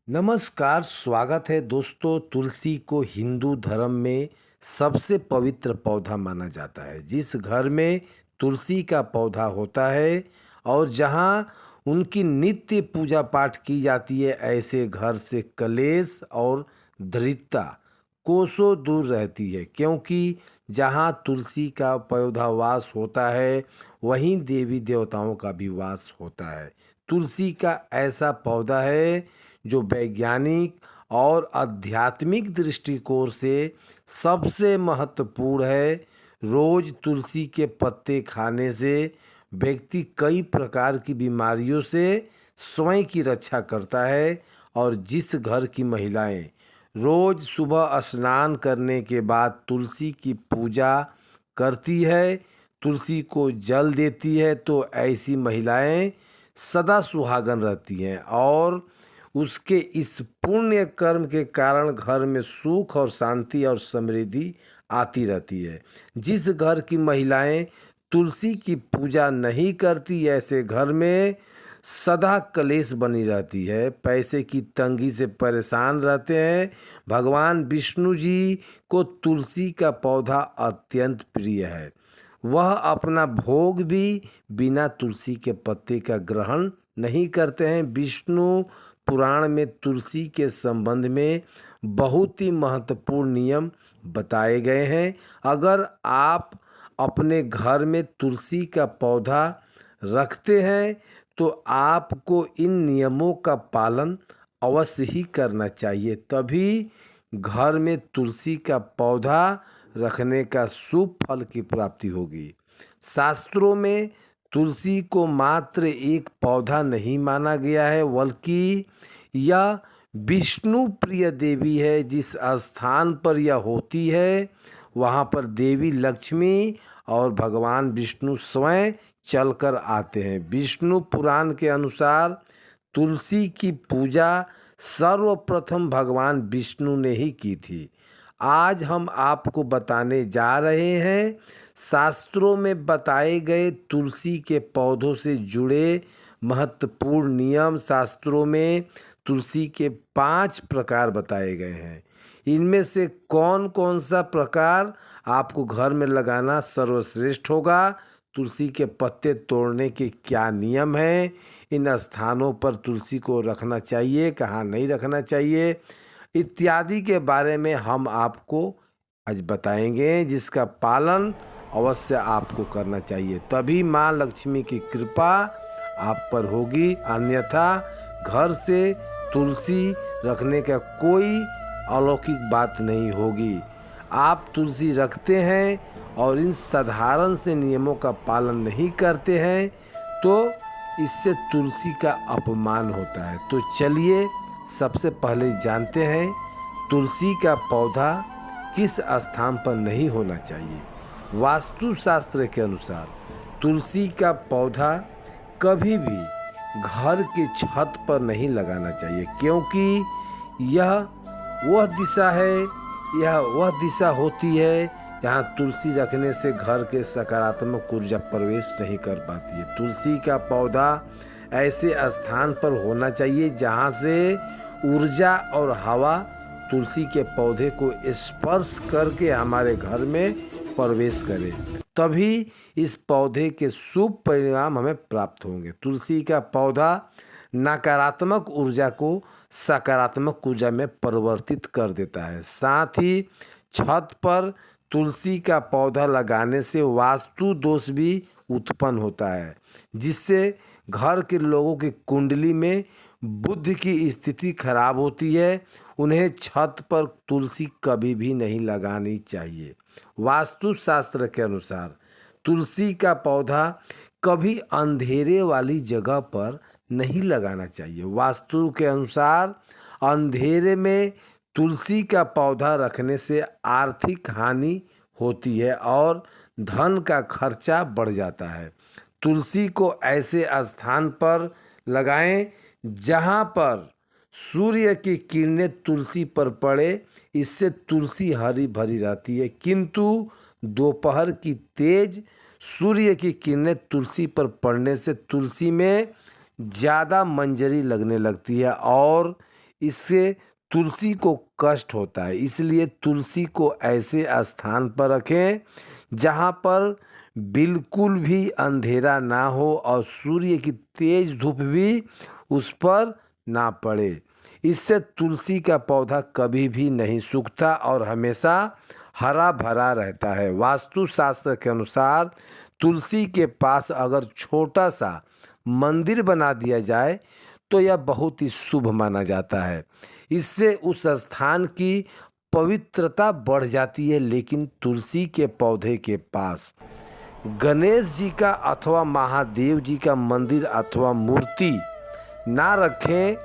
नमस्कार, स्वागत है दोस्तों। तुलसी को हिंदू धर्म में सबसे पवित्र पौधा माना जाता है। जिस घर में तुलसी का पौधा होता है और जहाँ उनकी नित्य पूजा पाठ की जाती है, ऐसे घर से कलेश और दरिद्रता कोसों दूर रहती है। क्योंकि जहाँ तुलसी का पौधा वास होता है, वहीं देवी देवताओं का भी वास होता है। तुलसी का ऐसा पौधा है जो वैज्ञानिक और आध्यात्मिक दृष्टिकोण से सबसे महत्वपूर्ण है। रोज तुलसी के पत्ते खाने से व्यक्ति कई प्रकार की बीमारियों से स्वयं की रक्षा करता है। और जिस घर की महिलाएं रोज सुबह स्नान करने के बाद तुलसी की पूजा करती है, तुलसी को जल देती है, तो ऐसी महिलाएं सदा सुहागन रहती हैं और उसके इस पुण्य कर्म के कारण घर में सुख और शांति और समृद्धि आती रहती है। जिस घर की महिलाएं तुलसी की पूजा नहीं करती, ऐसे घर में सदा कलेश बनी रहती है, पैसे की तंगी से परेशान रहते हैं। भगवान विष्णु जी को तुलसी का पौधा अत्यंत प्रिय है। वह अपना भोग भी बिना तुलसी के पत्ते का ग्रहण नहीं करते हैं। विष्णु पुराण में तुलसी के संबंध में बहुत ही महत्वपूर्ण नियम बताए गए हैं। अगर आप अपने घर में तुलसी का पौधा रखते हैं तो आपको इन नियमों का पालन अवश्य ही करना चाहिए, तभी घर में तुलसी का पौधा रखने का शुभ फल की प्राप्ति होगी। शास्त्रों में तुलसी को मात्र एक पौधा नहीं माना गया है, बल्कि यह विष्णु प्रिय देवी है। जिस स्थान पर यह होती है, वहाँ पर देवी लक्ष्मी और भगवान विष्णु स्वयं चलकर आते हैं। विष्णु पुराण के अनुसार तुलसी की पूजा सर्वप्रथम भगवान विष्णु ने ही की थी। आज हम आपको बताने जा रहे हैं शास्त्रों में बताए गए तुलसी के पौधों से जुड़े महत्वपूर्ण नियम। शास्त्रों में तुलसी के 5 प्रकार बताए गए हैं। इनमें से कौन कौन सा प्रकार आपको घर में लगाना सर्वश्रेष्ठ होगा, तुलसी के पत्ते तोड़ने के क्या नियम हैं, इन स्थानों पर तुलसी को रखना चाहिए, कहाँ नहीं रखना चाहिए, इत्यादि के बारे में हम आपको आज बताएंगे, जिसका पालन अवश्य आपको करना चाहिए। तभी माँ लक्ष्मी की कृपा आप पर होगी, अन्यथा घर से तुलसी रखने का कोई अलौकिक बात नहीं होगी। आप तुलसी रखते हैं और इन साधारण से नियमों का पालन नहीं करते हैं तो इससे तुलसी का अपमान होता है। तो चलिए सबसे पहले जानते हैं तुलसी का पौधा किस स्थान पर नहीं होना चाहिए। वास्तुशास्त्र के अनुसार तुलसी का पौधा कभी भी घर के छत पर नहीं लगाना चाहिए, क्योंकि यह वह दिशा होती है जहाँ तुलसी रखने से घर के सकारात्मक ऊर्जा प्रवेश नहीं कर पाती है। तुलसी का पौधा ऐसे स्थान पर होना चाहिए जहाँ से ऊर्जा और हवा तुलसी के पौधे को स्पर्श करके हमारे घर में प्रवेश करे, तभी इस पौधे के शुभ परिणाम हमें प्राप्त होंगे। तुलसी का पौधा नकारात्मक ऊर्जा को सकारात्मक ऊर्जा में परिवर्तित कर देता है। साथ ही छत पर तुलसी का पौधा लगाने से वास्तु दोष भी उत्पन्न होता है, जिससे घर के लोगों की कुंडली में बुध की स्थिति खराब होती है। उन्हें छत पर तुलसी कभी भी नहीं लगानी चाहिए। वास्तुशास्त्र के अनुसार तुलसी का पौधा कभी अंधेरे वाली जगह पर नहीं लगाना चाहिए। वास्तु के अनुसार अंधेरे में तुलसी का पौधा रखने से आर्थिक हानि होती है और धन का खर्चा बढ़ जाता है। तुलसी को ऐसे स्थान पर लगाएं जहां पर सूर्य की किरणें तुलसी पर पड़े, इससे तुलसी हरी भरी रहती है। किंतु दोपहर की तेज सूर्य की किरणें तुलसी पर पड़ने से तुलसी में ज़्यादा मंजरी लगने लगती है और इससे तुलसी को कष्ट होता है। इसलिए तुलसी को ऐसे स्थान पर रखें जहाँ पर बिल्कुल भी अंधेरा ना हो और सूर्य की तेज धूप भी उस पर ना पड़े। इससे तुलसी का पौधा कभी भी नहीं सूखता और हमेशा हरा भरा रहता है। वास्तुशास्त्र के अनुसार तुलसी के पास अगर छोटा सा मंदिर बना दिया जाए तो यह बहुत ही शुभ माना जाता है। इससे उस स्थान की पवित्रता बढ़ जाती है। लेकिन तुलसी के पौधे के पास गणेश जी का अथवा महादेव जी का मंदिर अथवा मूर्ति ना रखें,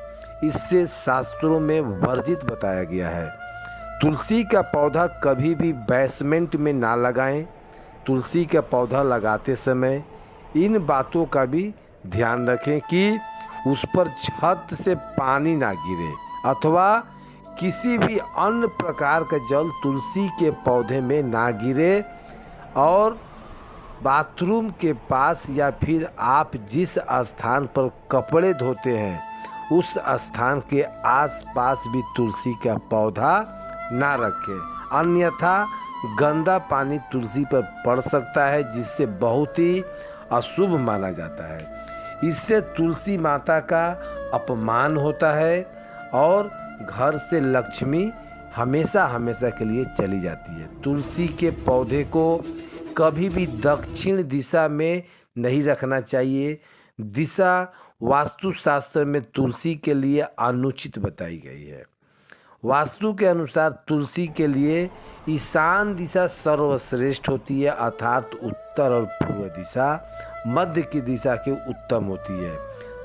इससे शास्त्रों में वर्जित बताया गया है। तुलसी का पौधा कभी भी बेसमेंट में ना लगाएं। तुलसी का पौधा लगाते समय इन बातों का भी ध्यान रखें कि उस पर छत से पानी ना गिरे अथवा किसी भी अन्य प्रकार का जल तुलसी के पौधे में ना गिरे। और बाथरूम के पास या फिर आप जिस स्थान पर कपड़े धोते हैं उस स्थान के आसपास भी तुलसी का पौधा ना रखें, अन्यथा गंदा पानी तुलसी पर पड़ सकता है जिससे बहुत ही अशुभ माना जाता है। इससे तुलसी माता का अपमान होता है और घर से लक्ष्मी हमेशा हमेशा के लिए चली जाती है। तुलसी के पौधे को कभी भी दक्षिण दिशा में नहीं रखना चाहिए। दिशा वास्तुशास्त्र में तुलसी के लिए अनुचित बताई गई है। वास्तु के अनुसार तुलसी के लिए ईशान दिशा सर्वश्रेष्ठ होती है, अर्थात उत्तर और पूर्व दिशा मध्य की दिशा के उत्तम होती है।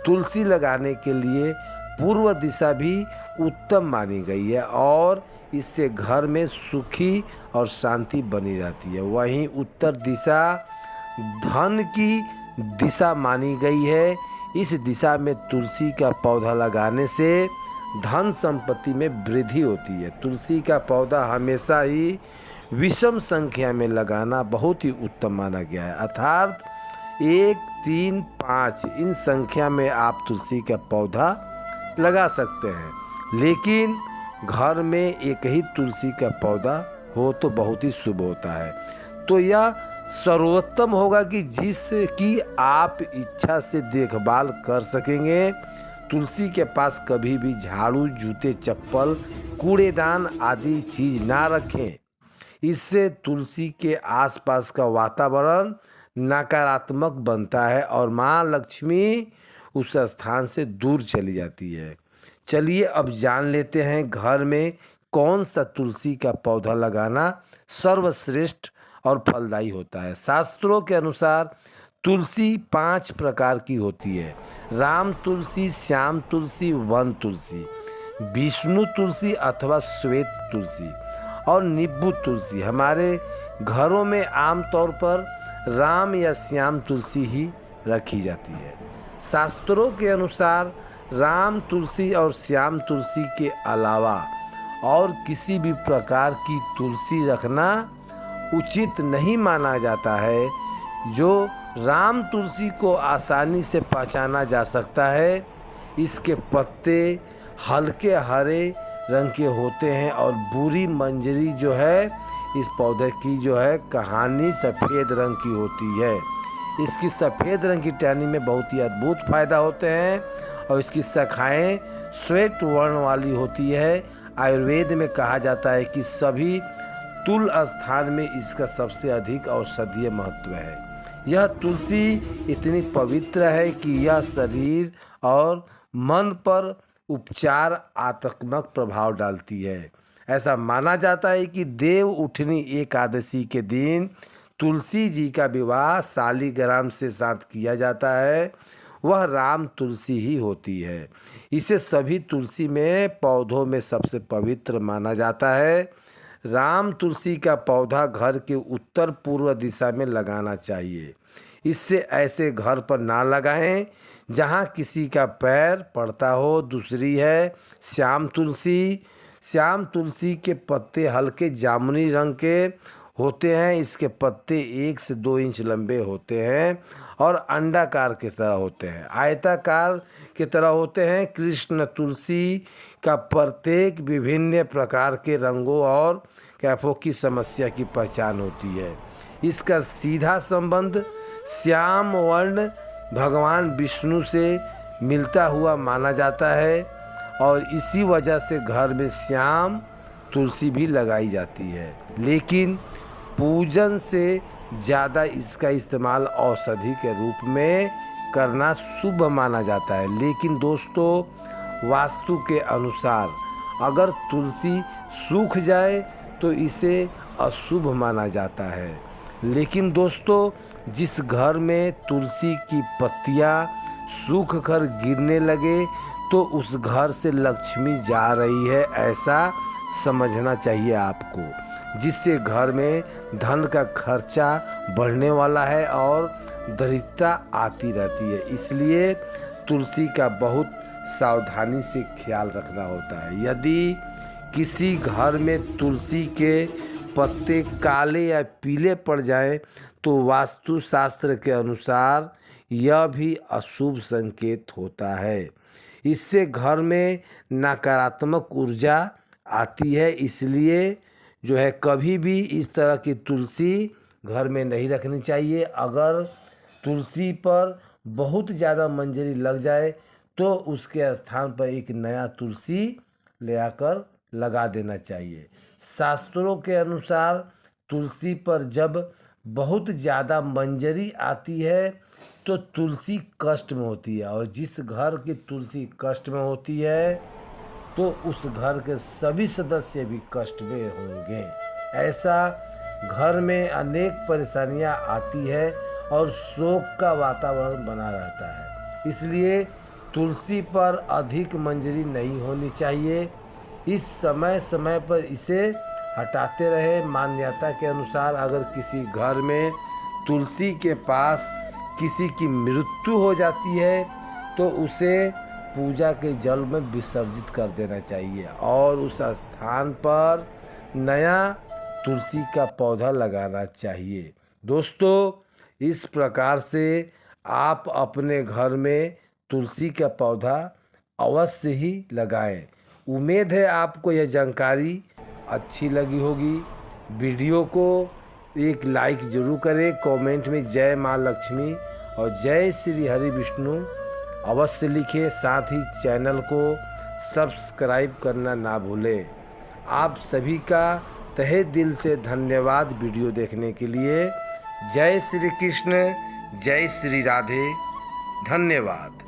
तुलसी लगाने के लिए पूर्व दिशा भी उत्तम मानी गई है और इससे घर में सुखी और शांति बनी रहती है। वहीं उत्तर दिशा धन की दिशा मानी गई है। इस दिशा में तुलसी का पौधा लगाने से धन संपत्ति में वृद्धि होती है। तुलसी का पौधा हमेशा ही विषम संख्या में लगाना बहुत ही उत्तम माना गया है, अर्थात 1, 3, 5 इन संख्या में आप तुलसी का पौधा लगा सकते हैं। लेकिन घर में एक ही तुलसी का पौधा हो तो बहुत ही शुभ होता है। तो यह सर्वोत्तम होगा कि जिसकी आप इच्छा से देखभाल कर सकेंगे। तुलसी के पास कभी भी झाड़ू, जूते, चप्पल, कूड़ेदान आदि चीज ना रखें। इससे तुलसी के आसपास का वातावरण नकारात्मक बनता है और माँ लक्ष्मी उस स्थान से दूर चली जाती है। चलिए अब जान लेते हैं घर में कौन सा तुलसी का पौधा लगाना सर्वश्रेष्ठ और फलदायी होता है। शास्त्रों के अनुसार तुलसी 5 प्रकार की होती है: राम तुलसी, श्याम तुलसी, वन तुलसी, विष्णु तुलसी अथवा श्वेत तुलसी और नींबू तुलसी। हमारे घरों में आमतौर पर राम या श्याम तुलसी ही रखी जाती है। शास्त्रों के अनुसार राम तुलसी और श्याम तुलसी के अलावा और किसी भी प्रकार की तुलसी रखना उचित नहीं माना जाता है। जो राम तुलसी को आसानी से पहचाना जा सकता है, इसके पत्ते हल्के हरे रंग के होते हैं और बुरी मंजरी जो है इस पौधे की जो है कहानी सफ़ेद रंग की होती है। इसकी सफ़ेद रंग की टहनी में बहुत ही अद्भुत फायदा होते हैं और इसकी शाखाएं श्वेत वर्ण वाली होती है। आयुर्वेद में कहा जाता है कि सभी तुल स्थान में इसका सबसे अधिक औषधीय महत्व है। यह तुलसी इतनी पवित्र है कि यह शरीर और मन पर उपचारात्मक प्रभाव डालती है। ऐसा माना जाता है कि देव उठनी एकादशी के दिन तुलसी जी का विवाह शालिग्राम से साथ किया जाता है। वह राम तुलसी ही होती है। इसे सभी तुलसी में पौधों में सबसे पवित्र माना जाता है। राम तुलसी का पौधा घर के उत्तर पूर्व दिशा में लगाना चाहिए। इससे ऐसे घर पर ना लगाएं जहां किसी का पैर पड़ता हो। दूसरी है श्याम तुलसी। श्याम तुलसी के पत्ते हल्के जामुनी रंग के होते हैं। इसके पत्ते 1 से 2 इंच लंबे होते हैं और अंडाकार की तरह होते हैं। आयताकार की तरह होते हैं। कृष्ण तुलसी का प्रत्येक विभिन्न प्रकार के रंगों और कैफों की समस्या की पहचान होती है। इसका सीधा संबंध श्याम वर्ण भगवान विष्णु से मिलता हुआ माना जाता है और इसी वजह से घर में श्याम तुलसी भी लगाई जाती है। लेकिन पूजन से ज़्यादा इसका इस्तेमाल औषधि के रूप में करना शुभ माना जाता है। लेकिन दोस्तों, वास्तु के अनुसार अगर तुलसी सूख जाए तो इसे अशुभ माना जाता है। लेकिन दोस्तों, जिस घर में तुलसी की पत्तियां सूख कर गिरने लगे तो उस घर से लक्ष्मी जा रही है, ऐसा समझना चाहिए आपको, जिससे घर में धन का खर्चा बढ़ने वाला है और दरिद्रता आती रहती है। इसलिए तुलसी का बहुत सावधानी से ख्याल रखना होता है। यदि किसी घर में तुलसी के पत्ते काले या पीले पड़ जाएं तो वास्तु शास्त्र के अनुसार यह भी अशुभ संकेत होता है। इससे घर में नकारात्मक ऊर्जा आती है। इसलिए कभी भी इस तरह की तुलसी घर में नहीं रखनी चाहिए। अगर तुलसी पर बहुत ज़्यादा मंजरी लग जाए तो उसके स्थान पर एक नया तुलसी ले आकर लगा देना चाहिए। शास्त्रों के अनुसार तुलसी पर जब बहुत ज़्यादा मंजरी आती है तो तुलसी कष्ट में होती है, और जिस घर की तुलसी कष्ट में होती है तो उस घर के सभी सदस्य भी कष्ट में होंगे। ऐसा घर में अनेक परेशानियां आती है और शोक का वातावरण बना रहता है। इसलिए तुलसी पर अधिक मंजरी नहीं होनी चाहिए। इस समय समय पर इसे हटाते रहे। मान्यता के अनुसार अगर किसी घर में तुलसी के पास किसी की मृत्यु हो जाती है तो उसे पूजा के जल में विसर्जित कर देना चाहिए और उस स्थान पर नया तुलसी का पौधा लगाना चाहिए। दोस्तों, इस प्रकार से आप अपने घर में तुलसी का पौधा अवश्य ही लगाएं। उम्मीद है आपको यह जानकारी अच्छी लगी होगी। वीडियो को एक लाइक ज़रूर करें। कमेंट में जय माँ लक्ष्मी और जय श्री हरि विष्णु अवश्य लिखें। साथ ही चैनल को सब्सक्राइब करना ना भूलें। आप सभी का तहे दिल से धन्यवाद वीडियो देखने के लिए। जय श्री कृष्ण, जय श्री राधे, धन्यवाद।